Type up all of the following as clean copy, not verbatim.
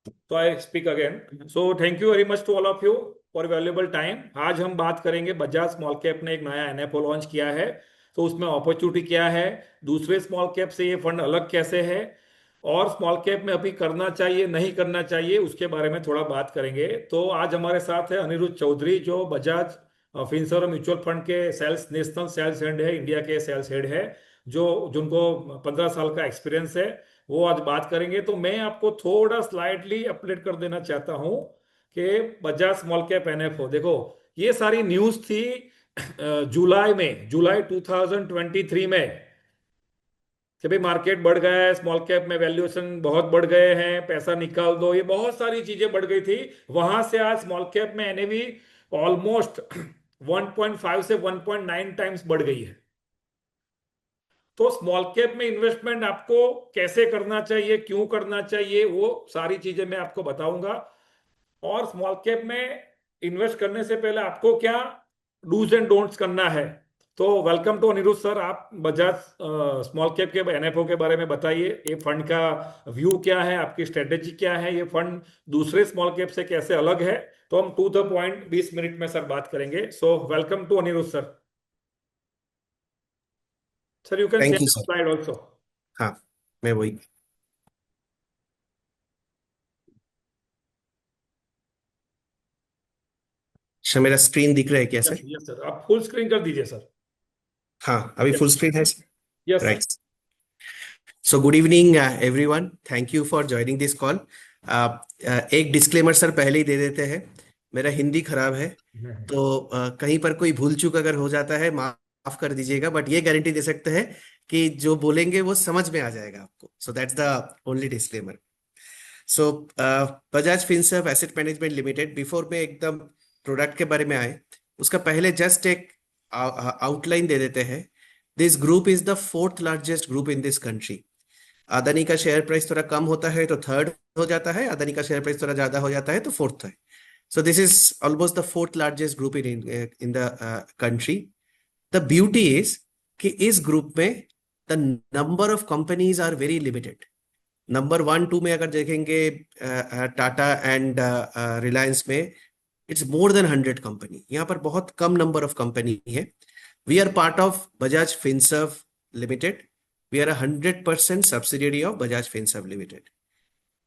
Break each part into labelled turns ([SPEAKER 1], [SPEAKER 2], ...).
[SPEAKER 1] तो I speak again. So thank you very much to all of you for valuable time. आज हम बात करेंगे बजाज स्मॉल कैप ने एक नया एनएफओ लॉन्च किया है, तो उसमें अपॉर्चुनिटी क्या है, दूसरे स्मॉल कैप से ये फंड अलग कैसे है, और स्मॉल कैप में अभी करना चाहिए नहीं करना चाहिए उसके बारे में थोड़ा बात करेंगे। तो आज हमारे साथ है अनिरुद्ध चौधरी, जो बजाज फिनसर्व म्यूचुअल फंड के सेल्स नेशनल सेल्स हेड है, इंडिया के सेल्स हेड है, जो जिनको 15 साल का एक्सपीरियंस है। वो आज बात करेंगे। तो मैं आपको थोड़ा स्लाइडली अपडेट कर देना चाहता हूं कि बजाज स्मॉल कैप एनएफओ देखो, ये सारी न्यूज थी जुलाई 2023 में कि भाई मार्केट बढ़ गया है, स्मॉल कैप में वैल्यूएशन बहुत बढ़ गए हैं, पैसा निकाल दो, ये बहुत सारी चीजें बढ़ गई थी। वहां से आज स्मॉल कैप में एनएवी ऑलमोस्ट 1.5 से 1.9 टाइम्स बढ़ गई है। तो स्मॉल कैप में इन्वेस्टमेंट आपको कैसे करना चाहिए, क्यों करना चाहिए, वो सारी चीजें मैं आपको बताऊंगा। और स्मॉल कैप में इन्वेस्ट करने से पहले आपको क्या डूज एंड डोंट्स करना है। तो वेलकम टू अनिरुद्ध सर, आप बजाज स्मॉल कैप के एनएफओ के बारे में बताइए। ये फंड का व्यू क्या है, आपकी स्ट्रेटेजी क्या है, ये फंड दूसरे स्मॉल कैप से कैसे अलग है। तो हम टू द पॉइंट 20 मिनट में सर बात करेंगे। So welcome to Anirudh sir. Sir you can
[SPEAKER 2] thank
[SPEAKER 1] share
[SPEAKER 2] you
[SPEAKER 1] the
[SPEAKER 2] sir.
[SPEAKER 1] Slide also.
[SPEAKER 2] हाँ, मैं वही। अच्छा, मेरा स्क्रीन दिख रहा है क्या
[SPEAKER 1] यस
[SPEAKER 2] सर?
[SPEAKER 1] यस सर, आप फुल स्क्रीन कर दीजिए सर।
[SPEAKER 2] हाँ, अभी फुल स्क्रीन है।
[SPEAKER 1] Yes sir.
[SPEAKER 2] Right. So good evening everyone, thank you for joining this call. एक डिस्क्लेमर सर पहले ही दे देते हैं। मेरा हिंदी खराब है, तो कहीं पर कोई भूल चूक अगर हो जाता है माफ कर दीजिएगा, बट ये गारंटी दे सकते हैं कि जो बोलेंगे वो समझ में आ जाएगा आपको। So that's the only disclaimer. So Bajaj Finserv asset management limited, before में एकदम प्रोडक्ट के बारे में आए, उसका पहले जस्ट एक आउटलाइन दे देते हैं। This group is the fourth largest group in this country. Adani का शेयर प्राइस थोड़ा कम होता है तो थर्ड हो जाता है, अदानी का शेयर प्राइस थोड़ा ज्यादा हो जाता है तो फोर्थ है। So this is almost the fourth largest group in in the country. The beauty is कि इस ग्रुप में the number of companies are very limited. Number one two में अगर देखेंगे टाटा एंड रिलायंस में, इट्स मोर देन 100 कंपनी। यहाँ पर बहुत कम नंबर ऑफ कंपनी है। We are part of Bajaj Finserv limited. We are 100% subsidiary of Bajaj Finserv limited,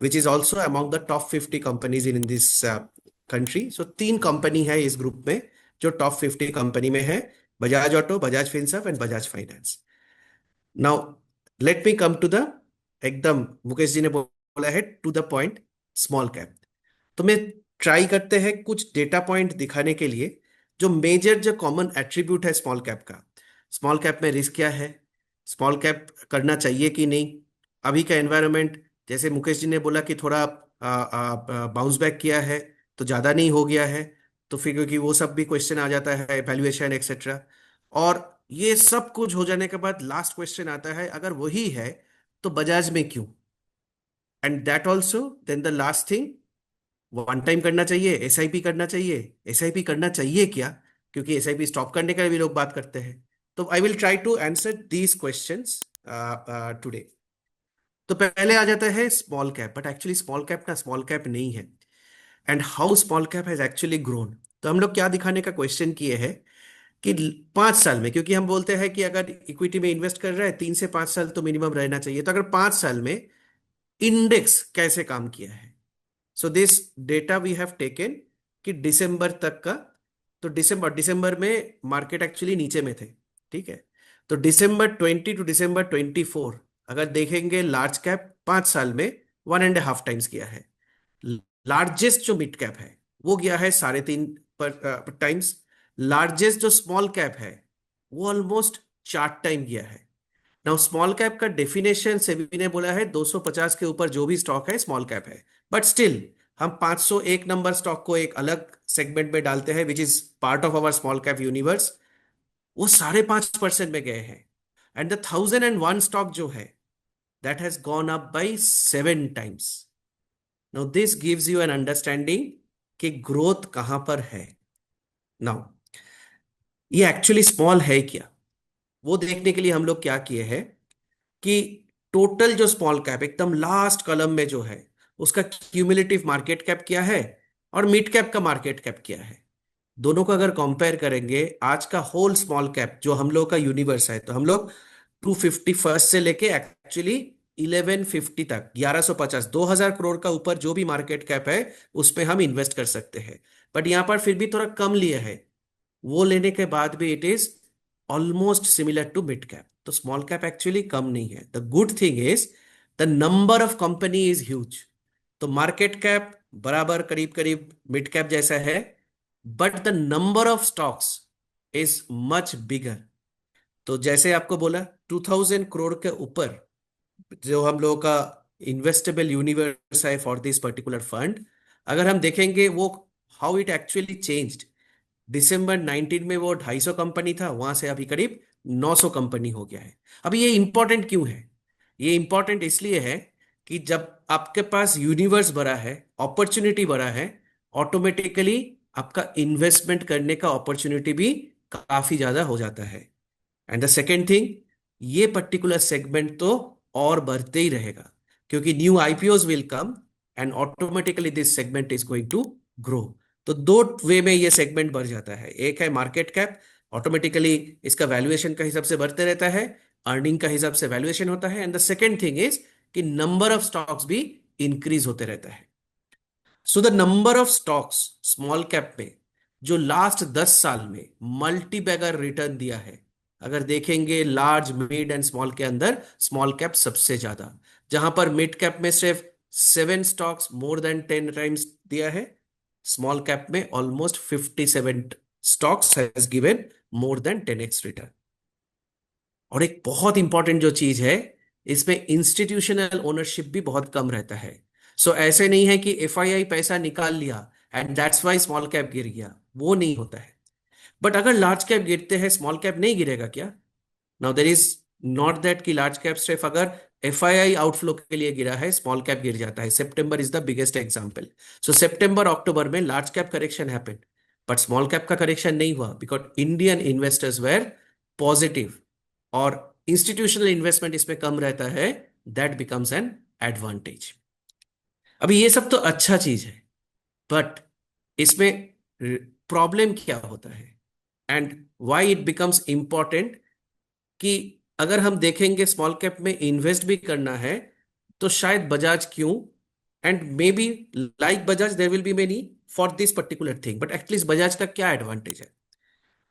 [SPEAKER 2] which is also among the top 50 companies in this country. So तीन कंपनी है इस ग्रुप में जो टॉप 50 कंपनी में है: Bajaj auto, Bajaj finserv and Bajaj finance. Now let me come to the, एकदम मुकेश जी ने बोला है to the point, small cap. तो मैं ट्राई करते हैं कुछ डेटा पॉइंट दिखाने के लिए, जो मेजर जो कॉमन एट्रीब्यूट है स्मॉल कैप का। स्मॉल कैप में रिस्क क्या है, स्मॉल कैप करना चाहिए कि नहीं, अभी का एनवायरनमेंट, जैसे मुकेश जी ने बोला कि थोड़ा बाउंस बैक किया है तो ज़्यादा नहीं हो गया है, तो फिर क्योंकि वो सब भी क्वेश्चन आ जाता है, वैल्यूएशन एक्सेट्रा। और ये सब कुछ हो जाने के बाद लास्ट क्वेश्चन आता है, अगर वही है तो बजाज में क्यों? And that also, then the last thing, one time करना चाहिए, एसआईपी करना चाहिए, एसआईपी करना चाहिए क्या? क्योंकि एसआईपी स्टॉप करने का भी लोग बात करते हैं। तो I will try to answer these questions today. तो पहले आ जाता है small cap, but actually small cap ना स्मॉल कैप नहीं है। And how small cap has actually grown. तो हम लोग क्या दिखाने का क्वेश्चन किए हैं कि 5 साल में, क्योंकि हम बोलते हैं कि अगर इक्विटी में इन्वेस्ट कर रहा है 3 से 5 साल तो मिनिमम रहना चाहिए, तो अगर 5 साल में इंडेक्स कैसे काम किया है। So this data we have taken कि दिसंबर तक का। तो दिसंबर में मार्केट एक्चुअली नीचे में थे, ठीक है। तो दिसंबर 20 टू दिसंबर 24 अगर देखेंगे, लार्ज कैप 5 साल में 1.5 टाइम्स किया है। लार्जेस्ट जो मिड कैप है वो गया है 3.5 टाइम्स। लार्जेस्ट जो स्मॉल कैप है वो ऑलमोस्ट 4 टाइम गया है। नाउ स्मॉल कैप का डेफिनेशन सेबी ने बोला है 250 के ऊपर जो भी स्टॉक है स्मॉल कैप है। बट स्टिल हम 501 नंबर स्टॉक को एक अलग सेगमेंट में डालते हैं, which is part of our small cap universe. वो 5.5% में गए हैं। एंड द 1001 स्टॉक जो है, that has gone up by 7 times. Now this gives you an understanding कि ग्रोथ कहां पर है। नाउ ये एक्चुअली स्मॉल है क्या, वो देखने के लिए हम लोग क्या किए हैं कि टोटल जो स्मॉल कैप एकदम लास्ट कॉलम में जो है, उसका क्यूमुलेटिव मार्केट कैप क्या है और मिड कैप का मार्केट कैप क्या है। दोनों को अगर कंपेयर करेंगे, आज का होल स्मॉल कैप जो हम लोग का यूनिवर्स है, तो हम लोग 250 फर्स्ट से लेके एक्चुअली 1150 तक, 1150, 2000 करोड़ का ऊपर जो भी मार्केट कैप है उसमें हम इन्वेस्ट कर सकते हैं। बट यहां पर फिर भी थोड़ा कम लिए है, वो लेने के बाद भी it is almost similar to mid cap. तो स्मॉल कैप एक्चुअली कम नहीं है। The good thing is the number of company is huge. तो मार्केट कैप बराबर करीब करीब मिड कैप जैसा है, but the number of stocks is much bigger. तो जैसे आपको बोला 2000 करोड़ के ऊपर जो हम लोगों का इन्वेस्टेबल यूनिवर्स है फॉर दिस पर्टिकुलर फंड, अगर हम देखेंगे वो हाउ इट एक्चुअली चेंज्ड। दिसंबर 19 में वो 250 कंपनी था, वहां से अभी करीब 900 कंपनी हो गया है। अभी ये इंपॉर्टेंट क्यों है? ये इंपॉर्टेंट इसलिए है कि जब आपके पास यूनिवर्स बड़ा है, अपॉर्चुनिटी बड़ा है, ऑटोमेटिकली आपका इन्वेस्टमेंट करने का अपॉर्चुनिटी भी काफी ज्यादा हो जाता है। एंड द सेकेंड थिंग, ये पर्टिकुलर सेगमेंट तो और बढ़ते ही रहेगा, क्योंकि new IPOs will come and automatically this segment is going to grow. तो दो वे में ये सेगमेंट बढ़ जाता है। एक है मार्केट कैप, ऑटोमेटिकली इसका वैल्यूएशन का हिसाब से बढ़ते रहता है, अर्निंग का हिसाब से वैल्यूएशन होता है। And the second thing is कि नंबर ऑफ स्टॉक्स भी इंक्रीज होते रहता है। So the number of stocks small cap में जो लास्ट 10 साल में मल्टी बैगर रिटर्न दिया है, अगर देखेंगे लार्ज मिड एंड स्मॉल के अंदर स्मॉल कैप सबसे ज्यादा, जहां पर मिड कैप में सिर्फ 7 स्टॉक्स मोर देन 10 टाइम्स दिया है, स्मॉल कैप में almost 57 stocks has given more than 10x return. और एक बहुत इंपॉर्टेंट जो चीज है, इसमें इंस्टीट्यूशनल ओनरशिप भी बहुत कम रहता है। सो ऐसे नहीं है कि एफआईआई पैसा निकाल लिया and that's why small cap गिर गया, वो नहीं होता है। बट अगर लार्ज कैप गिरते हैं, स्मॉल कैप नहीं गिरेगा क्या? Now there is not that कि लार्ज कैप सिर्फ अगर एफआईआई आउटफ्लो के लिए गिरा है स्मॉल कैप गिर जाता है। September is the biggest example. So September October में large cap correction happened, but small cap का करेक्शन नहीं हुआ because Indian investors were positive और इंस्टीट्यूशनल इन्वेस्टमेंट इसमें कम रहता है। That becomes an advantage. अभी ये सब तो अच्छा चीज है, बट इसमें प्रॉब्लम क्या होता है and why it becomes important, कि अगर हम देखेंगे स्मॉल कैप में इन्वेस्ट भी करना है तो शायद बजाज क्यों, and may be like Bajaj there will be many for this particular thing, but at least Bajaj का क्या एडवांटेज है?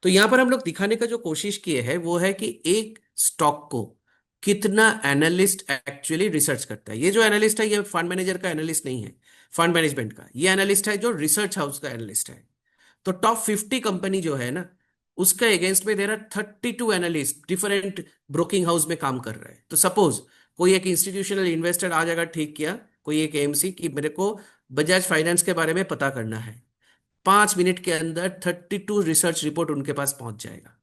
[SPEAKER 2] तो यहां पर हम लोग दिखाने का जो कोशिश किए हैं वो है कि एक स्टॉक को कितना एनालिस्ट एक्चुअली रिसर्च करता है। ये जो एनालिस्ट है ये फंड मैनेजर का एनालिस्ट नहीं है, फंड मैनेजमेंट का ये एनालिस्ट है जो रिसर्च हाउस का एनालिस्ट है। तो टॉप 50 कंपनी जो है ना, उसका अगेंस्ट में there are 32 analyst different broking house में काम कर रहे हैं। तो सपोज कोई एक इंस्टीट्यूशनल इन्वेस्टर आज अगर ठीक किया कोई एक एएमसी कि मेरे को बजाज फाइनेंस के बारे में पता करना है, 5 मिनट के अंदर 32 रिसर्च रिपोर्ट उनके पास पहुंच जाएगा।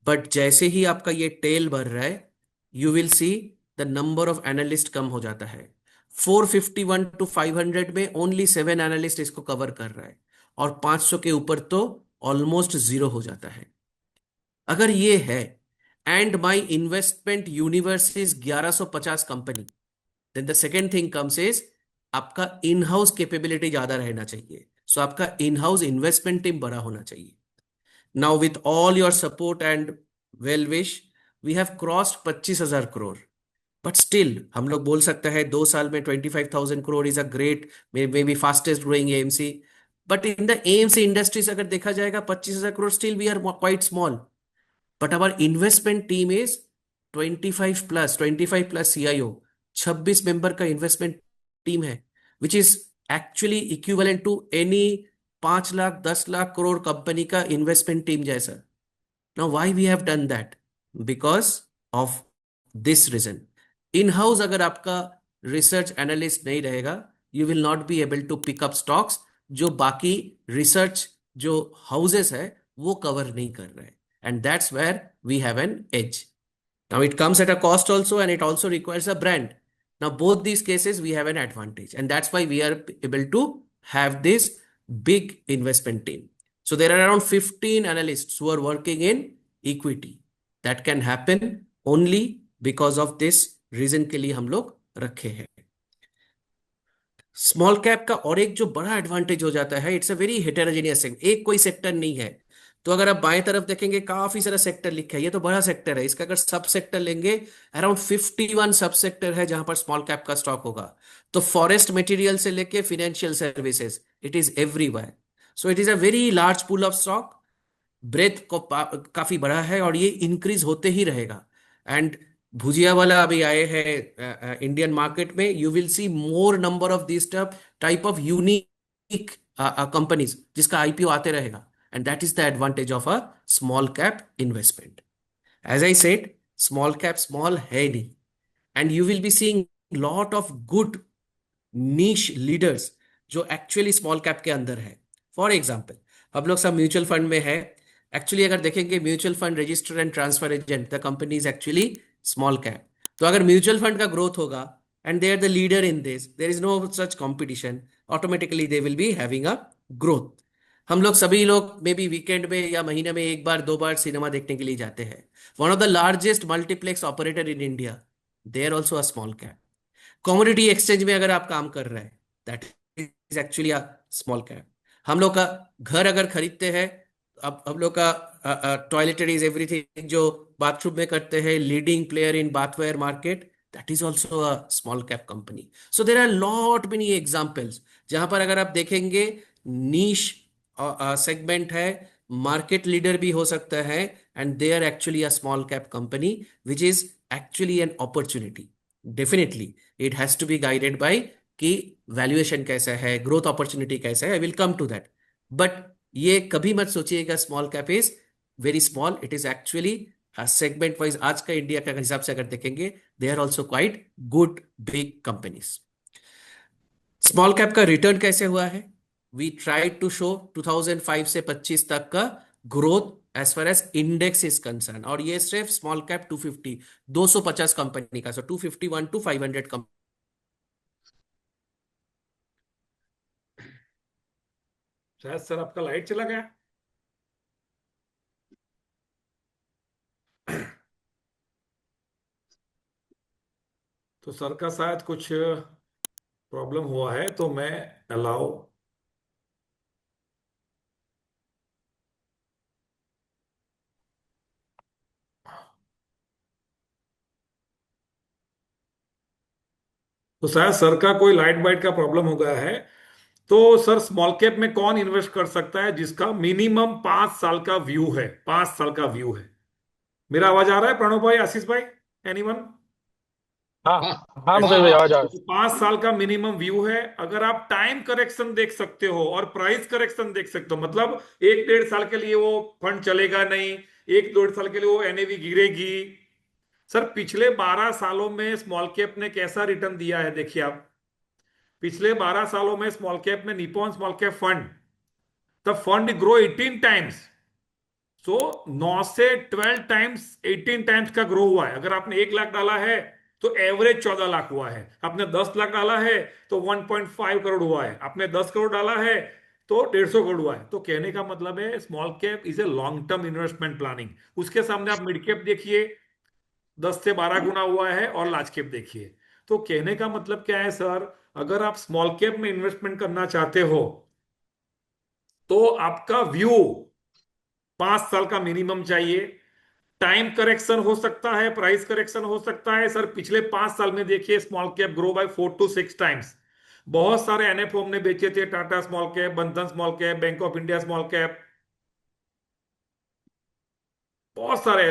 [SPEAKER 2] बट जैसे ही आपका ये टेल बढ़ रहा है, you will see the number of analyst कम हो जाता है। 451 टू 500 में ओनली 7 एनालिस्ट इसको कवर कर रहा है, और 500 के ऊपर तो ऑलमोस्ट जीरो हो जाता है। अगर ये है and my investment universe is 1150 company, then the second thing comes is आपका इन हाउस कैपेबिलिटी ज्यादा रहना चाहिए। सो आपका इन हाउस इन्वेस्टमेंट टीम बड़ा होना चाहिए। Now with all your support and well wish, we have crossed 25,000 crore. But still हम लोग बोल सकते हैं 2 साल में 25,000 crore is a great, maybe fastest growing AMC. But in the AMC industries अगर देखा जाएगा 25,000 crore still we are quite small. But our investment team is 25 plus CIO, 26 member का इन्वेस्टमेंट टीम है, which is actually equivalent to any 5 lakh 10 lakh crore company का investment team जैसा। Now why we have done that? Because of this reason. In house अगर आपका research analyst नहीं रहेगा, you will not be able to pick up stocks जो बाकी research जो houses है वो कवर नहीं कर रहे, and that's where we have an edge. Now it comes at a cost also, and it also requires a brand. Now both these cases we have an advantage, and that's why we are able to have this big investment team. So there are around 15 analysts who are working in equity. That can happen only because of this reason के लिए हम लोग रखे हैं। Small cap का और एक जो बड़ा एडवांटेज हो जाता है, it's a very heterogeneous sector, एक कोई सेक्टर नहीं है। तो अगर आप बाएं तरफ देखेंगे काफी सारा सेक्टर लिखा है, ये तो बड़ा सेक्टर है, इसका अगर सब सेक्टर लेंगे अराउंड 51 सब सेक्टर है जहां पर स्मॉल कैप का स्टॉक होगा। तो फॉरेस्ट मटेरियल से लेके financial services, it is everywhere. So it is a very large pool of stock, breadth को काफी बड़ा है और ये इंक्रीज होते ही रहेगा। एंड भुजिया वाला अभी आए हैं इंडियन मार्केट में, you will see more number of this type of unique companies जिसका आईपीओ आते रहेगा। And that is the advantage of a small cap investment. As I said, small cap small है नहीं, and you will be seeing lot of good niche leaders जो actually small cap के अंदर है। For example, हम लोग सब mutual fund में है। एक्चुअली अगर देखेंगे mutual fund register and transfer agent, the company is actually small cap. तो अगर म्यूचुअल फंड का ग्रोथ होगा and they are the leader in this, there is no such competition, automatically they will be having a growth. हम लोग सभी लोग may be weekend में या महीने में एक बार दो बार सिनेमा देखने के लिए जाते हैं। One of the largest multiplex operator in India, they are also a small cap. Commodity exchange में अगर आप काम कर रहे हैं, that is actually a small cap. हम लोग का घर अगर खरीदते हैं, अब हम लोग का टॉयलेटरीज एवरीथिंग जो बाथरूम में करते हैं, leading player in bathware market, that is also a small cap company. So there are lot many examples जहां पर अगर आप देखेंगे नीश सेगमेंट है, मार्केट लीडर भी हो सकता है, and they are actually a small cap company which is actually an opportunity. Definitely it has to be guided by कि वैल्यूएशन कैसा है, ग्रोथ अपॉर्चुनिटी कैसा है, I will come to that. But ये कभी मत सोचिएगा small cap is very small, it is actually segment wise आज का इंडिया का हिसाब से अगर देखेंगे, they are also quite good big companies. Small cap का रिटर्न कैसे हुआ है? वी ट्राई टू शो 2005 से 25 तक का growth as far as index is concern, और ये सिर्फ स्मॉल कैप 250 250 कंपनी का, सो 251 टू 500 कंपनी।
[SPEAKER 1] शायद सर आपका लाइट चला गया। तो सर का शायद कुछ प्रॉब्लम हुआ है, तो मैं अलाउ। तो शायद सर का कोई लाइट बाइट का प्रॉब्लम हो गया है। तो सर स्मॉल कैप में कौन इन्वेस्ट कर सकता है जिसका मिनिमम 5 साल का व्यू है? 5 साल का व्यू है। मेरा आवाज आ रहा है प्रणव भाई, आशीष भाई, एनीवन?
[SPEAKER 3] हाँ हाँ
[SPEAKER 1] यस।
[SPEAKER 3] मुकेश भाई, आवाज आ रहा
[SPEAKER 1] तो 5 साल का मिनिमम व्यू है। अगर आप टाइम करेक्शन देख सकते हो और प्राइस करेक्शन देख सकते हो, मतलब 1-1.5 साल के लिए वो फंड चलेगा नहीं, 1-1.5 साल के लिए वो एनएवी गिरेगी। सर पिछले 12 सालों में स्मॉल कैप ने कैसा रिटर्न दिया है देखिए आप। पिछले 12 सालों में स्मॉल कैप में Nippon small cap fund, the fund grow 18 times. So 9 से 12 टाइम्स, 18 टाइम्स का ग्रो हुआ है। अगर आपने 1 लाख डाला है तो एवरेज 14 लाख हुआ है। आपने 10 लाख डाला है तो 1.5 करोड़ हुआ है। आपने 10 करोड़ डाला है तो 150 करोड़ हुआ है। तो कहने का मतलब है small cap is a long term investment planning. उसके सामने आप मिड कैप देखिए, 10 से 12 गुना हुआ है, और लार्ज कैप देखिए। तो कहने का मतलब क्या है सर, अगर आप स्मॉल कैप में इन्वेस्टमेंट करना चाहते हो तो आपका व्यू 5 साल का मिनिमम चाहिए। टाइम करेक्शन हो सकता है, प्राइस करेक्शन हो सकता है। सर पिछले 5 साल में देखिए small cap grow by 4 to 6 times. बहुत सारे एनएफओ हमने बेचे थे, टाटा स्मॉल कैप, बंधन small cap, bank of India small cap, बहुत सारे।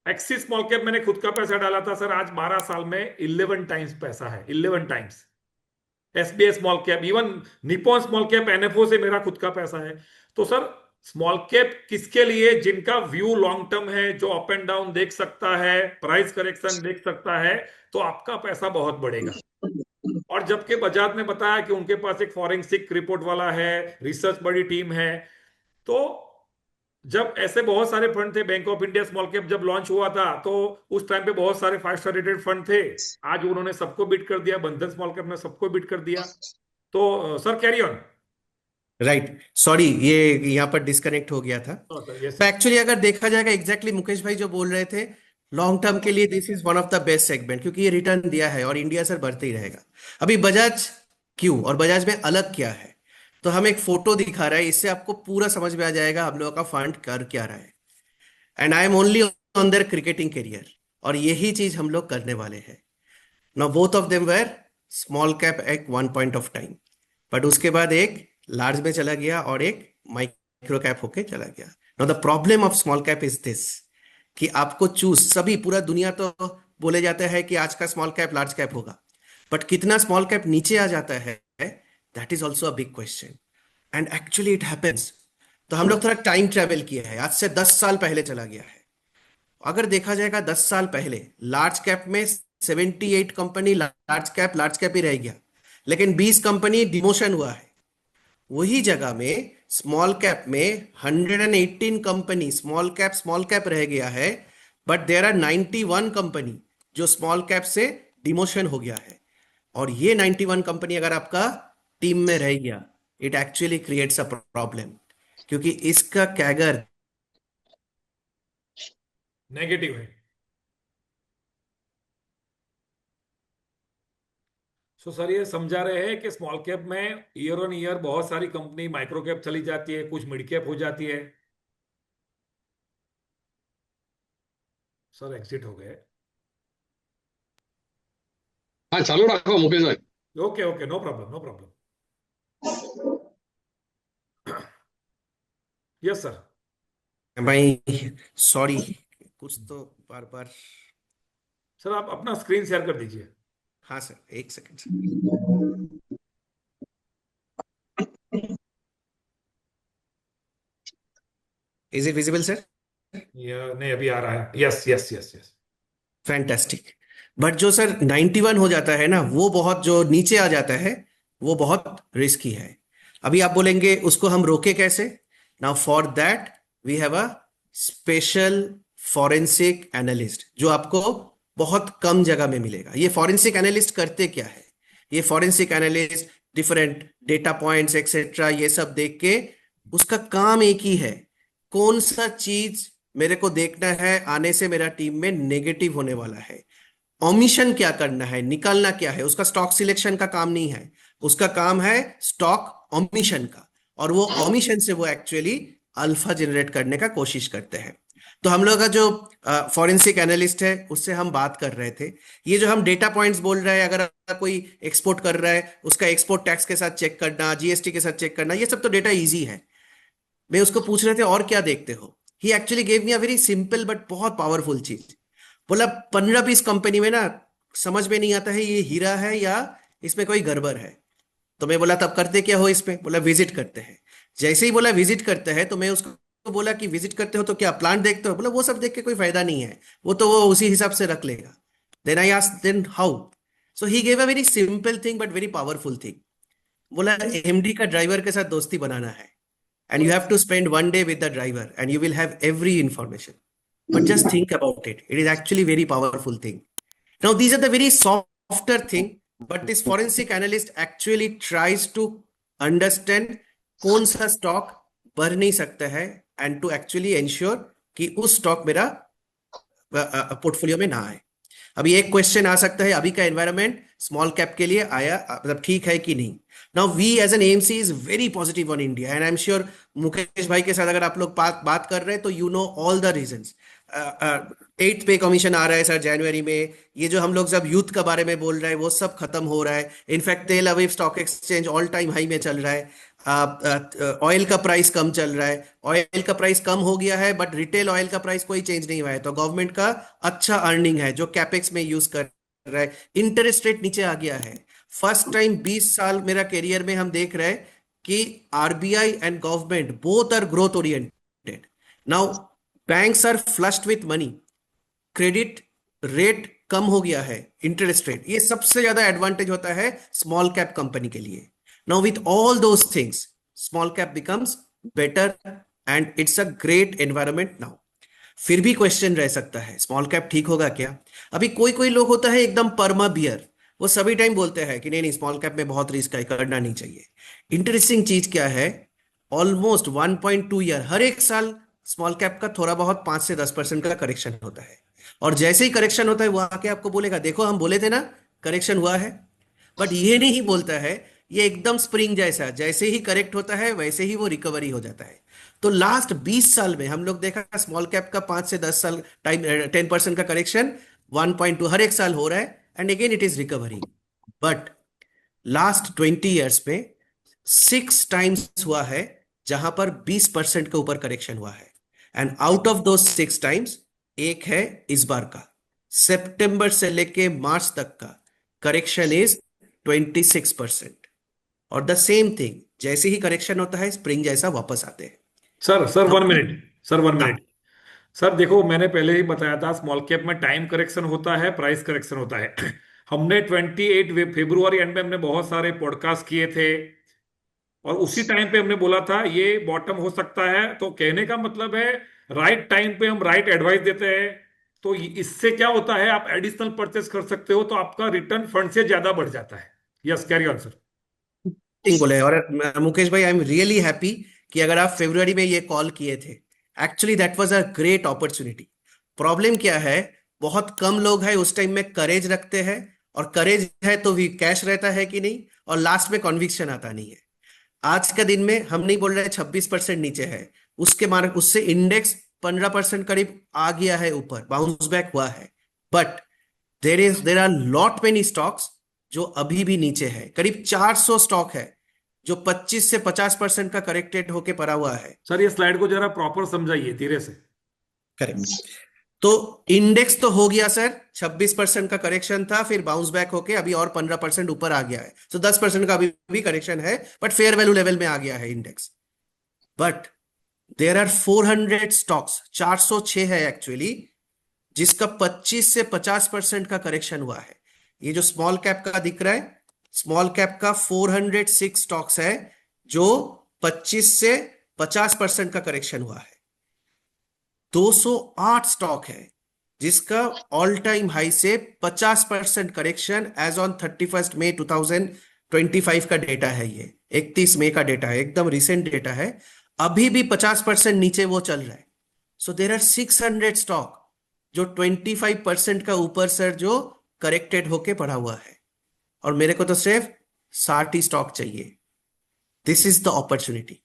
[SPEAKER 1] एक्सिस स्मॉल कैप मैंने खुद का पैसा डाला था सर, आज 12 साल में 11 टाइम्स पैसा है, 11 times. SBI small cap, even Nippon small cap NFO से मेरा खुद का पैसा है। तो सर स्मॉल कैप किसके लिए? जिनका व्यू लॉन्ग टर्म है, जो अप एंड डाउन देख सकता है, प्राइस करेक्शन देख सकता है, तो आपका पैसा बहुत बढ़ेगा। और जबकि बजाज ने बताया कि उनके पास एक फॉरेंसिक रिपोर्ट वाला है, रिसर्च बड़ी टीम है। तो जब ऐसे बहुत सारे फंड थे, bank of India small cap जब लॉन्च हुआ था तो उस टाइम पे बहुत सारे 5 स्टार रेटेड फंड थे। आज उन्होंने सबको बीट कर दिया, बंधन स्मॉल कैप ने सबको बीट कर दिया। तो sir carry on.
[SPEAKER 2] Right, sorry ये यहाँ पर डिस्कनेक्ट हो गया था।
[SPEAKER 1] सर यस
[SPEAKER 2] तो
[SPEAKER 1] सर।
[SPEAKER 2] एक्चुअली अगर देखा जाएगा एग्जैक्टली मुकेश भाई जो बोल रहे थे, लॉन्ग टर्म के लिए this is one of the best segment, क्योंकि ये रिटर्न दिया है और इंडिया सर बढ़ते ही रहेगा। अभी बजाज क्यों और बजाज में अलग क्या है। तो हम एक फोटो दिखा रहे हैं, इससे आपको पूरा समझ में आ जाएगा हम लोगों का फंड कर क्या रहा है। And I am only on their cricketing career, और यही चीज हम लोग करने वाले हैं। Now both of them were small cap at one point of time, but उसके बाद एक लार्ज में चला गया और एक माइक्रो कैप होके चला गया। Now the problem of small cap is this, कि आपको चूज, सभी पूरा दुनिया तो बोले जाता है कि आज का स्मॉल कैप लार्ज कैप होगा, बट कितना स्मॉल कैप नीचे आ जाता है, that is also a big question. And actually it happens. तो हम लोग थोड़ा टाइम ट्रेवल किया है, आज से 10 साल पहले चला गया है। अगर देखा जाएगा 10 साल पहले लार्ज कैप में 78 कंपनी लार्ज कैप ही रह गया, लेकिन 20 कंपनी डिमोशन हुआ है। वही जगह में स्मॉल कैप में 118 कंपनी स्मॉल कैप रह गया है, बट देयर आर 91 कंपनी जो स्मॉल कैप से डिमोशन हो गया है। और ये 91 कंपनी अगर आपका टीम में रह गया, it actually creates a problem, क्योंकि इसका कैगर
[SPEAKER 1] नेगेटिव है। सो सर ये समझा रहे हैं कि स्मॉल कैप में ईयर ऑन ईयर बहुत सारी कंपनी माइक्रो कैप चली जाती है, कुछ मिड कैप हो जाती है। सर एग्जिट हो गए।
[SPEAKER 4] हाँ चालू रखो मुकेश भाई।
[SPEAKER 1] Okay okay, no problem no problem. Yes sir.
[SPEAKER 2] भाई सॉरी, कुछ तो बार बार।
[SPEAKER 1] सर आप अपना स्क्रीन शेयर कर दीजिए।
[SPEAKER 2] हाँ सर, एक second sir. Is it visible sir?
[SPEAKER 1] ये नहीं अभी आ रहा है। Yes yes yes yes.
[SPEAKER 2] Fantastic. But जो सर 91 हो जाता है ना, वो बहुत, जो नीचे आ जाता है वो बहुत रिस्की है। अभी आप बोलेंगे उसको हम रोके कैसे? Now for that we have a special forensic analyst, जो आपको बहुत कम जगह में मिलेगा। ये फॉरेंसिक एनालिस्ट करते क्या है? ये forensic analyst different data points etcetera ये सब देख के, उसका काम एक ही है, कौन सा चीज मेरे को देखना है आने से मेरा टीम में नेगेटिव होने वाला है, ओमिशन क्या करना है, निकालना क्या है। उसका स्टॉक सिलेक्शन का काम नहीं है, उसका काम है स्टॉक ओमिशन का। और वो ओमिशन से वो एक्चुअली अल्फा जनरेट करने का कोशिश करते हैं। तो हम लोग का जो फॉरेंसिक एनालिस्ट है उससे हम बात कर रहे थे, ये जो हम डेटा पॉइंट्स बोल रहे हैं, अगर कोई एक्सपोर्ट कर रहा है उसका एक्सपोर्ट टैक्स के साथ चेक करना, जीएसटी के साथ चेक करना, ये सब तो डेटा इजी है। मैं उसको पूछ रहे थे और क्या देखते हो, he actually gave me a very simple but बहुत पावरफुल चीज। बोला 15-20 कंपनी में ना समझ में नहीं आता है ये हीरा है या इसमें कोई गड़बड़ है। तो मैं बोला तब करते क्या हो इसमें? बोला विजिट करते हैं। जैसे ही बोला विजिट करते हैं, तो मैं उसको बोला कि विजिट करते हो तो क्या प्लांट देखते हो? बोला वो सब देख के कोई फायदा नहीं है, वो तो वो उसी हिसाब से रख लेगा। Then I asked then how? So he gave a very simple thing but very powerful thing. बोला एमडी का ड्राइवर के साथ दोस्ती बनाना है, and you have to spend one day with the driver and you will have every information. But just think about it, it is actually very powerful thing. Now these are the very softer thing, but this forensic analyst actually tries to understand कौन सा stock बढ़ नहीं सकता है, and to actually ensure कि उस stock मेरा portfolio में ना आए। अभी एक क्वेश्चन आ सकता है, अभी का एनवायरनमेंट स्मॉल कैप के लिए आया, मतलब ठीक है कि नहीं? Now we as an AMC is very positive on India, and I am sure Mukesh भाई के साथ अगर आप लोग बात कर रहे हैं तो you know all the reasons. 8th पे कमीशन आ रहा है सर जनवरी में, ये जो हम लोग जब यूथ के बारे में बोल रहे हैं वो सब खत्म हो रहा है। इनफैक्ट तेल Aviv stock exchange all time high में चल रहा है। ऑयल का प्राइस कम चल रहा है, ऑयल का प्राइस कम हो गया है बट रिटेल ऑयल का प्राइस कोई चेंज नहीं हुआ है। तो गवर्नमेंट का अच्छा अर्निंग है जो कैपेक्स में यूज कर रहा है। इंटरेस्ट रेट नीचे आ गया है। फर्स्ट टाइम 20 साल मेरा करियर में हम देख रहे हैं कि RBI and government both are growth oriented. Now banks are flushed with money, credit rate कम हो गया है, इंटरेस्ट रेट, ये सबसे ज्यादा एडवांटेज होता है स्मॉल कैप कंपनी के लिए। Now with all those things small cap becomes better and it's a great environment now. फिर भी क्वेश्चन रह सकता है स्मॉल कैप ठीक होगा क्या? अभी कोई कोई लोग होता है एकदम परमा बियर, वो सभी टाइम बोलते हैं कि नहीं नहीं स्मॉल कैप में बहुत रिस्क है, करना नहीं चाहिए। इंटरेस्टिंग चीज क्या है, ऑलमोस्ट 1.2 ईयर हर एक साल स्मॉल कैप का थोड़ा बहुत 5 से 10% का करेक्शन होता है। और जैसे ही करेक्शन होता है वो आके आपको बोलेगा देखो हम बोले थे ना करेक्शन हुआ है। बट ये नहीं बोलता है ये एकदम स्प्रिंग जैसा, जैसे ही करेक्ट होता है वैसे ही वो रिकवरी हो जाता है। तो लास्ट 20 साल में हम लोग देखा स्मॉल कैप का 5 से 10 साल टाइम 10% का करेक्शन 1.2 हर एक साल हो रहा है, and again it is recovering. But last 20 years में 6 टाइम्स हुआ है जहां पर 20% के ऊपर करेक्शन हुआ है, एंड आउट ऑफ दो 6 टाइम्स एक है इस बार का, सितंबर से लेके मार्च तक का करेक्शन इज 26%। और द सेम थिंग, जैसे ही करेक्शन होता है स्प्रिंग जैसा वापस आते हैं।
[SPEAKER 1] सर सर वन
[SPEAKER 2] हम
[SPEAKER 1] मिनट सर, वन
[SPEAKER 2] हाँ,
[SPEAKER 1] मिनट सर, देखो मैंने पहले ही बताया था स्मॉल कैप में टाइम करेक्शन होता है, प्राइस करेक्शन होता है। हमने 28 फरवरी एंड में हमने बहुत सारे पॉडकास्ट किए थे, और उसी टाइम पे हमने बोला था ये बॉटम हो सकता है। तो कहने का मतलब है राइट टाइम पे हम राइट एडवाइस देते हैं, तो इससे क्या होता है, आप एडिशनल परचेस कर सकते हो, तो आपका रिटर्न फंड से ज्यादा बढ़ जाता है। Yes, carry on sir.
[SPEAKER 2] Thing बोले। और मुकेश भाई, आई एम रियली हैप्पी कि अगर आप फरवरी में ये कॉल किए थे, actually that was a great opportunity. Problem क्या है, बहुत कम लोग हैं उस टाइम में करेज रखते हैं, और करेज है तो भी कैश रहता है कि नहीं, और लास्ट में कॉन्विक्शन आता नहीं है। आज के दिन में हम नहीं बोल रहे 26% नीचे है, उसके मार्क उससे इंडेक्स 15% करीब आ गया है, ऊपर बाउंस बैक हुआ है। But there are lot many stocks जो अभी भी नीचे है। करीब 400 स्टॉक है जो 25 से 50% का करेक्टेड होके पड़ा हुआ है।
[SPEAKER 1] सर ये स्लाइड को जरा प्रॉपर समझाइए धीरे से।
[SPEAKER 2] करेक्ट। तो इंडेक्स तो हो गया सर, 26% का करेक्शन था, फिर बाउंस बैक होके अभी और 15% ऊपर आ गया है, तो 10% का अभी भी करेक्शन है, बट फेयर वैल्यू लेवल में आ गया है index. But there are 400 stocks, 406 है एक्चुअली, जिसका 25 से 50% का करेक्शन हुआ है। ये जो स्मॉल कैप का दिख रहा है, स्मॉल कैप का 406 स्टॉक्स है जो 25 से 50% का करेक्शन हुआ है। 208 स्टॉक है जिसका ऑल टाइम हाई से 50% करेक्शन एज ऑन 31 मई 2025 का डेटा है। ये 31 मई का डेटा है, एकदम रिसेंट डेटा है। अभी भी 50% नीचे वो चल रहा है। सो देर आर 600 स्टॉक जो 25% का ऊपर सर जो करेक्टेड होके पड़ा हुआ है, और मेरे को तो सिर्फ 60 ही स्टॉक चाहिए। This is the opportunity.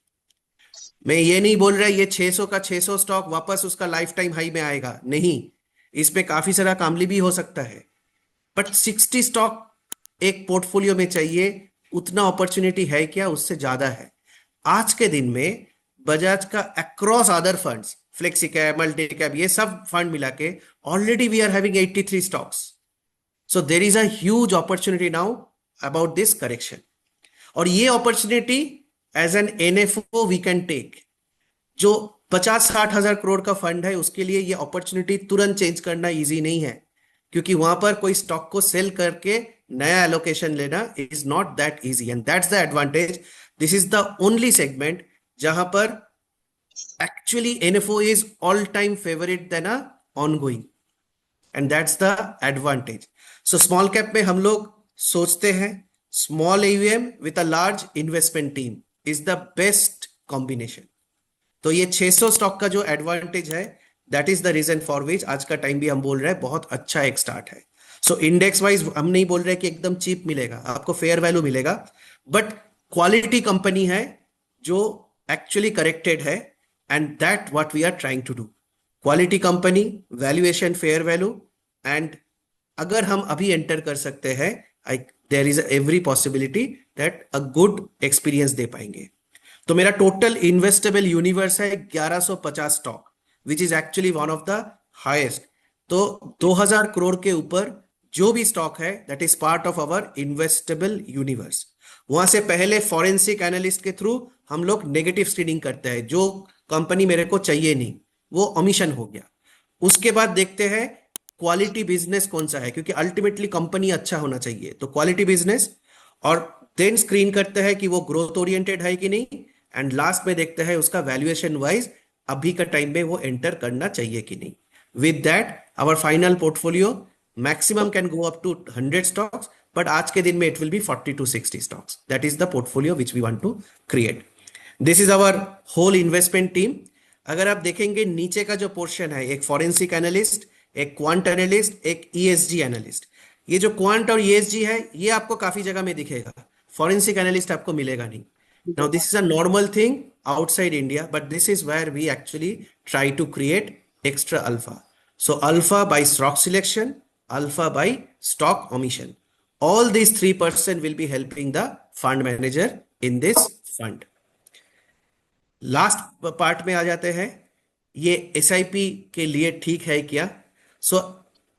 [SPEAKER 2] मैं ये नहीं बोल रहा ये 600 का 600 स्टॉक वापस उसका लाइफ टाइम हाई में आएगा, नहीं, इसमें काफी सारा कामली भी हो सकता है। बट 60 स्टॉक एक पोर्टफोलियो में चाहिए, उतना अपॉर्चुनिटी है क्या? उससे ज्यादा है। आज के दिन में बजाज का across other funds, flexi cap, multi cap, ये सब फंड मिला के already we are having 83 stocks. So there is a huge opportunity now about this correction. और ये opportunity as an NFO we can take. जो 50-60 हजार करोड़ का फंड है उसके लिए ये अपॉर्चुनिटी तुरंत चेंज करना इजी नहीं है, क्योंकि वहां पर कोई स्टॉक को सेल करके नया एलोकेशन लेना is not that easy, and that's the advantage. This is the only segment जहां पर actually NFO is all time favourite then a ongoing, and that's the advantage. So small cap में हम लोग सोचते हैं small AUM with a large investment team is the best combination. तो ये 600 stock का जो एडवांटेज है, that is the reason for which आज का टाइम भी हम बोल रहे हैं बहुत अच्छा एक स्टार्ट है। सो इंडेक्स वाइज हम नहीं बोल रहे कि एकदम चीप मिलेगा, आपको फेयर वैल्यू मिलेगा, बट क्वालिटी कंपनी है जो एक्चुअली करेक्टेड है, and that what we are trying to do. Quality company, valuation, fair value, and अगर हम अभी एंटर कर सकते हैं, I there is every possibility that a good experience दे पाएंगे। तो मेरा टोटल इन्वेस्टेबल यूनिवर्स है 1150 stock, which is actually one of the highest. तो 2000 करोड़ के ऊपर जो भी स्टॉक है that is part of our investable universe. वहां से पहले फॉरेंसिक एनालिस्ट के थ्रू हम लोग नेगेटिव स्क्रीनिंग करते हैं, जो कंपनी मेरे को चाहिए नहीं वो ओमिशन हो गया। उसके बाद देखते हैं क्वालिटी बिजनेस कौन सा है, क्योंकि अल्टीमेटली कंपनी अच्छा होना चाहिए, तो क्वालिटी बिजनेस। और देन स्क्रीन करते हैं कि वो ग्रोथ ओरिएंटेड है कि नहीं, एंड लास्ट में देखते हैं उसका वैल्यूएशन वाइज अभी का टाइम में वो एंटर करना चाहिए कि नहीं। With that our final portfolio maximum can go up to 100 stocks, but आज के दिन में it will be 40 to 60 stocks. That is the portfolio which we want to create. This is our whole investment team. अगर आप देखेंगे नीचे का जो पोर्शन है, एक फॉरेंसिक एनालिस्ट, एक क्वांट एनालिस्ट, एक ईएसजी एनालिस्ट। ये जो क्वांट और ईएसजी है ये आपको काफी जगह में दिखेगा। फॉरेंसिक एनालिस्ट आपको मिलेगा नहीं. Now this is a normal thing outside India, but this is where we actually try to create extra alpha. So alpha by stock selection, alpha by stock omission. All these 3% will be helping the fund manager in this fund. Last part में आ जाते हैं, ये SIP के लिए ठीक है क्या. सो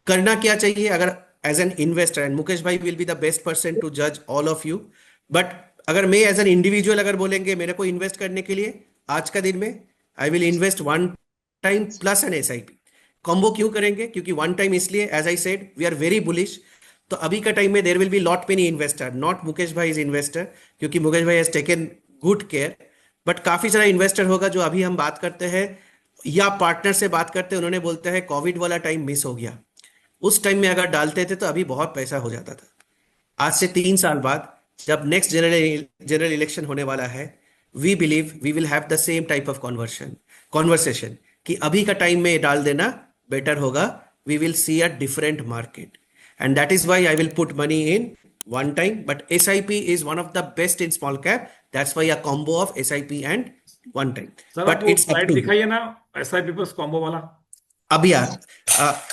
[SPEAKER 2] करना क्या चाहिए अगर as an investor, and Mukesh भाई will be the best person to जज ऑल ऑफ यू, बट अगर मैं एज एन इंडिविजुअल अगर बोलेंगे मेरे को इन्वेस्ट करने के लिए आज का दिन में, I will invest one time plus an SIP. Combo क्यों करेंगे? क्योंकि वन टाइम इसलिए, as I said, we are very bullish. तो अभी का टाइम में there will be lot many investor, not Mukesh bhai is investor, क्योंकि Mukesh bhai has taken good care, but काफी सारा इन्वेस्टर होगा जो अभी हम बात करते हैं या पार्टनर से बात करते हैं, उन्होंने बोलते हैं कोविड वाला टाइम मिस हो गया, उस टाइम में अगर डालते थे तो अभी बहुत पैसा हो जाता था. आज से 3 साल बाद जब नेक्स्ट जनरल इलेक्शन होने वाला है, we believe we will have the same type of conversation कि अभी का टाइम में डाल देना बेटर होगा. We will see a different market, and that is why I will put money in one time, but SIP is one of the best in small cap. That's why a combo of SIP and one time.
[SPEAKER 1] Sir
[SPEAKER 2] But
[SPEAKER 1] आप वो
[SPEAKER 2] it's up
[SPEAKER 1] slide
[SPEAKER 2] to you.
[SPEAKER 1] दिखाइए ना, SIP plus combo वाला.
[SPEAKER 2] अब यार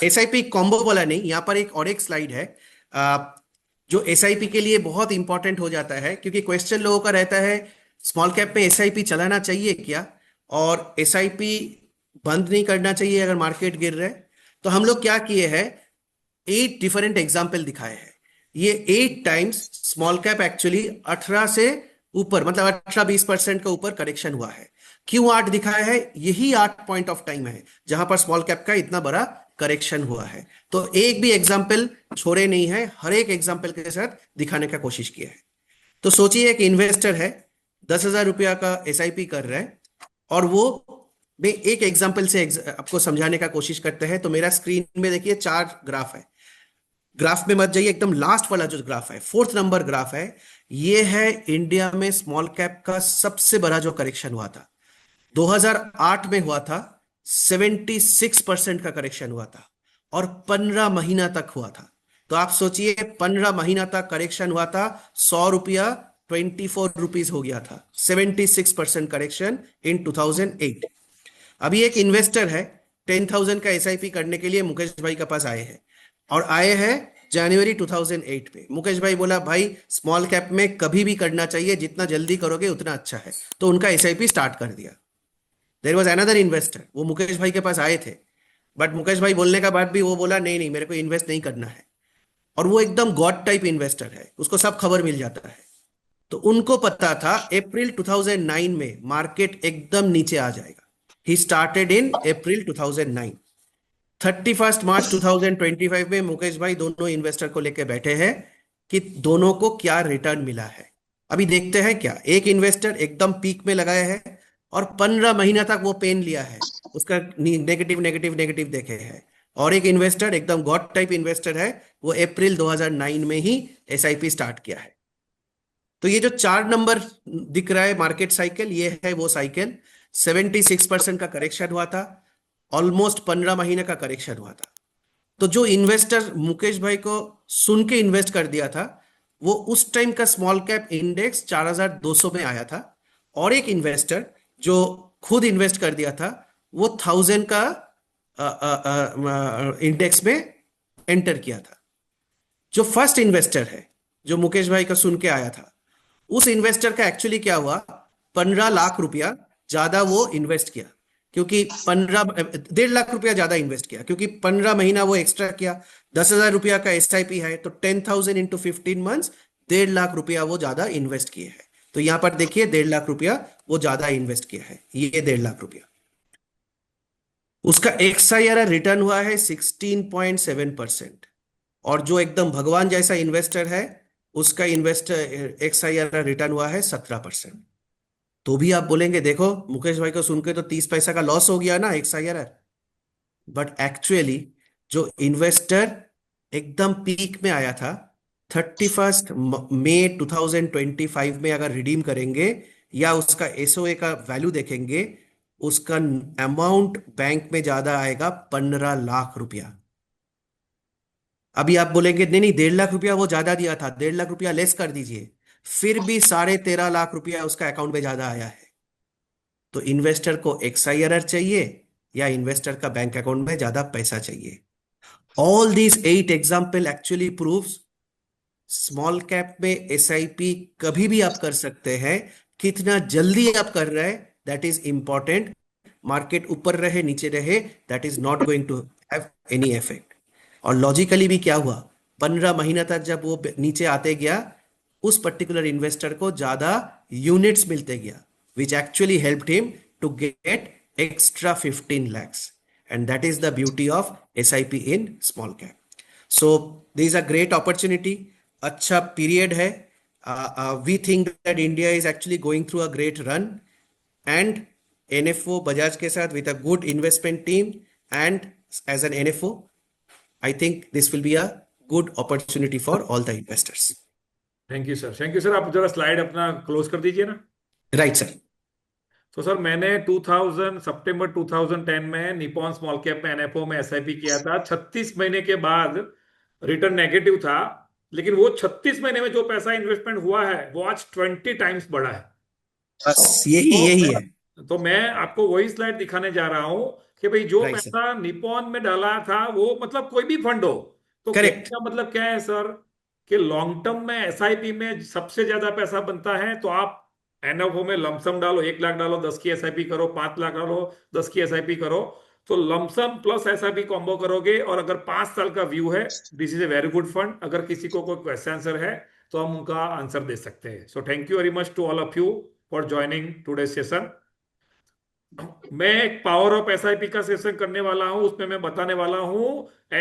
[SPEAKER 2] SIP combo वाला नहीं, यहाँ पर एक और एक स्लाइड है जो SIP के लिए बहुत इंपॉर्टेंट हो जाता है, क्योंकि क्वेश्चन लोगों का रहता है स्मॉल कैप में SIP चलाना चाहिए क्या, और SIP बंद नहीं करना चाहिए अगर मार्केट गिर रहा है. तो हम लोग क्या किए हैं, 8 डिफरेंट एग्जाम्पल दिखाए हैं. ये 8 टाइम्स स्मॉल कैप एक्चुअली 18 से ऊपर, मतलब 18-20% का ऊपर करेक्शन हुआ है. क्यों 8 दिखाया है? यही 8 पॉइंट ऑफ टाइम है जहां पर स्मॉल कैप का इतना बड़ा करेक्शन हुआ है. तो एक भी एग्जाम्पल छोड़े नहीं है, हर एक एग्जाम्पल के साथ दिखाने का कोशिश किया है. तो सोचिए एक इन्वेस्टर है, 10,000 रुपया का SIP कर रहा है, और वो मैं एक एग्जाम्पल से आपको समझाने का कोशिश करते हैं. तो मेरा स्क्रीन में देखिए 4 ग्राफ है. ग्राफ में मत जाइए, एकदम लास्ट वाला जो ग्राफ है, 4th नंबर ग्राफ है, ये है इंडिया में स्मॉल कैप का सबसे बड़ा जो करेक्शन हुआ था. 2008 में हुआ था, 76% का करेक्शन हुआ था, और 15 महीना तक हुआ था. तो आप सोचिए 15 महीना तक करेक्शन हुआ था, 100 रुपया 24 रुपीज हो गया था. 76% करेक्शन इन 2008. अभी एक इन्वेस्टर है, 10,000 का SIP करने के लिए मुकेश भाई के पास आए हैं, और आए हैं जनवरी 2008 पे. मुकेश भाई बोला भाई स्मॉल कैप में कभी भी करना चाहिए, जितना जल्दी करोगे उतना अच्छा है. तो उनका SIP स्टार्ट कर दिया. देयर वाज अनदर इन्वेस्टर, वो मुकेश भाई के पास आए थे, बट मुकेश भाई बोलने का बाद भी वो बोला नहीं नहीं मेरे को इन्वेस्ट नहीं करना है. और वो एकदम गॉड टाइप इन्वेस्टर है, उसको सब खबर मिल जाता है. तो उनको पता था अप्रैल 2009 में मार्केट एकदम नीचे आ जाएगा. ही स्टार्टेड इन अप्रैल 2009. 31 मार्च 2025 में मुकेश भाई दोनों इन्वेस्टर को लेकर बैठे हैं कि दोनों को क्या रिटर्न मिला है. अभी देखते हैं क्या. एक इन्वेस्टर एकदम पीक में लगाया है और 15 महीना तक वो पेन लिया है, उसका नेगेटिव नेगेटिव नेगेटिव देखे हैं. और एक इन्वेस्टर एकदम गॉड टाइप इन्वेस्टर है, वो अप्रैल 2009 में ही SIP स्टार्ट किया है. तो ये जो 4 नंबर दिख रहा है मार्केट साइकिल, ये है वो साइकिल. 76% का करेक्शन हुआ था, ऑलमोस्ट 15 महीने का करेक्शन हुआ था. तो जो इन्वेस्टर मुकेश भाई को सुन के इन्वेस्ट कर दिया था, वो उस टाइम का स्मॉल कैप इंडेक्स 4,200 में आया था, और एक इन्वेस्टर जो खुद इन्वेस्ट कर दिया था वो 1,000 का इंडेक्स में एंटर किया था. जो फर्स्ट इन्वेस्टर है जो मुकेश भाई का सुन के आया था, उस इन्वेस्टर का एक्चुअली क्या हुआ, 15 लाख रुपया ज्यादा वो इन्वेस्ट किया, क्योंकि 1.5 लाख रुपया ज्यादा इन्वेस्ट किया, क्योंकि 15 महीना वो एक्स्ट्रा किया. 10,000 रुपया का SIP है, तो 10,000 इंटू 15 मंथ्स 1.5 लाख रुपया वो ज्यादा इन्वेस्ट किए हैं. तो यहां पर देखिए 1.5 लाख रुपया वो ज्यादा इन्वेस्ट किया है, ये 1.5 लाख रुपया. उसका XIRR रिटर्न हुआ है 16.7%, और जो एकदम भगवान जैसा इन्वेस्टर है उसका XIRR रिटर्न हुआ है 17%. तो भी आप बोलेंगे देखो मुकेश भाई को सुन के तो 30 पैसा का लॉस हो गया ना XIRR, बट एक्चुअली जो इन्वेस्टर एकदम पीक में आया था 31 मई 2025 में अगर रिडीम करेंगे या उसका SOA का वैल्यू देखेंगे, उसका अमाउंट बैंक में ज्यादा आएगा 15 लाख रुपया. अभी आप बोलेंगे नहीं नहीं 1.5 लाख रुपया वो ज्यादा दिया था, 1.5 लाख रुपया लेस कर दीजिए. फिर भी 13.5 लाख रुपया उसका अकाउंट में ज्यादा आया है, तो इन्वेस्टर को XIRR चाहिए या इन्वेस्टर का बैंक अकाउंट में ज्यादा पैसा चाहिए? All these 8 example actually proves small cap में SIP कभी भी आप कर सकते हैं, कितना जल्दी आप कर रहे हैं दैट इज इंपॉर्टेंट। मार्केट ऊपर रहे नीचे रहे that is not going to have any effect. और लॉजिकली भी क्या हुआ, 15 महीना तक जब वो नीचे आते गया, उस पर्टिकुलर इन्वेस्टर को ज्यादा यूनिट्स मिलते गया, which actually helped him to get extra 15 lakhs, and that is the beauty of SIP in small cap. So there is a great opportunity, अच्छा पीरियड है। We think that India is actually going through a great run, and NFO Bajaj के साथ with a good investment team and as an NFO, I think this will be a good opportunity for all the investors.
[SPEAKER 1] Thank you sir, thank you sir. आप जरा slide अपना close कर दीजिए ना।
[SPEAKER 2] Right, sir.
[SPEAKER 1] तो sir मैंने 2000 सितंबर 2010 में Nippon small cap में NFO में SIP किया था। 36 महीने के बाद रिटर्न नेगेटिव था, लेकिन वो 36 महीने में जो पैसा इन्वेस्टमेंट हुआ है वो आज 20 टाइम्स बढ़ा है।
[SPEAKER 2] बस यही है।
[SPEAKER 1] तो मैं आपको वही स्लाइड दिखाने जा रहा हूं कि भाई जो
[SPEAKER 2] Right, sir.
[SPEAKER 1] पैसा निपॉन में डाला था वो मतलब कोई भी फंड हो, तो
[SPEAKER 2] Correct.
[SPEAKER 1] क्या मतलब क्या है सर कि लॉन्ग टर्म में SIP में सबसे ज्यादा पैसा बनता है। तो आप NFO में लमसम डालो, 1 लाख डालो, 10 की SIP करो, 5 लाख डालो, 10 की SIP करो, तो लमसम प्लस SIP कॉम्बो करोगे। और अगर 5 साल का व्यू है, this is a very good fund. अगर किसी को कोई क्वेश्चन आंसर है तो हम उनका आंसर दे सकते हैं। So thank you very much to all of you for joining today session. मैं एक पावर ऑफ SIP का सेशन करने वाला हूं, उसमें मैं बताने वाला हूं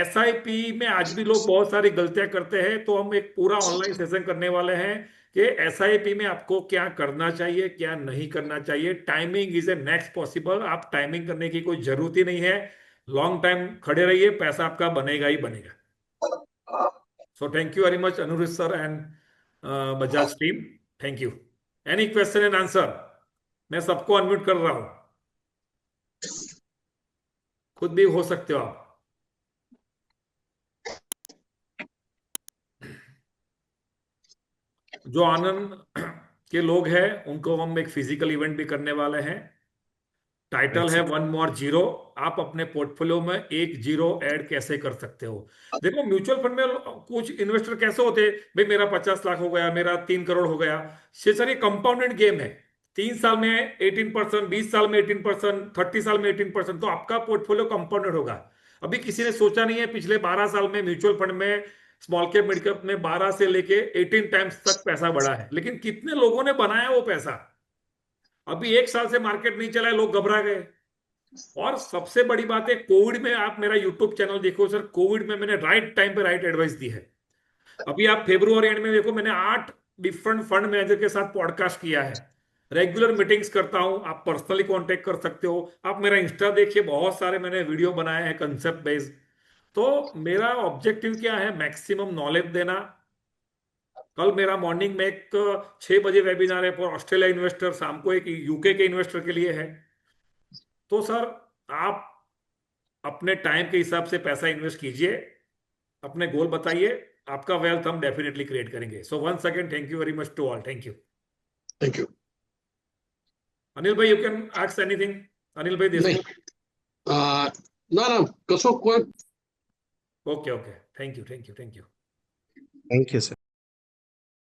[SPEAKER 1] SIP में आज भी लोग बहुत सारी गलतियां करते हैं। तो हम एक पूरा ऑनलाइन सेशन करने वाले हैं कि SIP में आपको क्या करना चाहिए, क्या नहीं करना चाहिए। Timing is A next possible. आप टाइमिंग करने की कोई जरूरत ही नहीं है, लॉन्ग टाइम खड़े रहिए, पैसा आपका बनेगा ही बनेगा। So thank you very much Anuruddh sir and Bajaj team, thank you. Any question and answer? मैं सबको अनम्यूट कर रहा हूं, खुद भी हो सकते हो आप। जो आनंद के लोग हैं उनको हम एक फिजिकल इवेंट भी करने वाले हैं। टाइटल
[SPEAKER 2] Right,
[SPEAKER 1] है
[SPEAKER 2] sir.
[SPEAKER 1] 1 more 0। आप अपने पोर्टफोलियो में 1 0 ऐड कैसे कर सकते हो। देखो म्यूचुअल फंड में कुछ इन्वेस्टर कैसे होते हैं, भाई मेरा 50 लाख हो गया, मेरा 3 करोड़ हो गया। सर ये कंपाउंडेड गेम है। 3 साल में 18%, 20 साल में 18%, 30 साल में 18%, तो आपका पोर्टफोलियो कंपाउंडेड होगा। अभी किसी ने सोचा नहीं है पिछले 12 साल में म्यूचुअल फंड में स्मॉल कैप मिड कैप में 12 से लेके 18 टाइम्स तक पैसा बढ़ा है, लेकिन कितने लोगों ने बनाया वो पैसा। अभी 1 साल से मार्केट नहीं चला है, लोग घबरा गए। और सबसे बड़ी बात है, कोविड में आप मेरा यूट्यूब चैनल देखो सर, कोविड में मैंने राइट टाइम पे राइट एडवाइस दी है। अभी आप फेब्रुआरी एंड में देखो, मैंने 8 डिफरेंट फंड मैनेजर के साथ पॉडकास्ट किया है। रेगुलर मीटिंग्स करता हूं, आप पर्सनली कांटेक्ट कर सकते हो। आप मेरा इंस्टा देखिए, बहुत सारे मैंने वीडियो बनाए हैं कंसेप्ट बेस्ड। तो मेरा ऑब्जेक्टिव क्या है, मैक्सिमम नॉलेज देना। कल मेरा मॉर्निंग में एक 6 बजे वेबिनार है फॉर ऑस्ट्रेलिया इन्वेस्टर, शाम को एक UK के इन्वेस्टर के लिए है। तो सर आप अपने टाइम के हिसाब से पैसा इन्वेस्ट कीजिए, अपने गोल बताइए, आपका वेल्थ हम डेफिनेटली क्रिएट करेंगे। So once again thank you very much to all, thank you.
[SPEAKER 4] Thank you.
[SPEAKER 1] Anil भाई, you can ask anything. Anil भाई
[SPEAKER 4] नहीं,
[SPEAKER 1] देशमुख।
[SPEAKER 4] ना ना कसो कोई
[SPEAKER 1] okay okay, thank you thank you thank you.
[SPEAKER 2] Thank you, sir.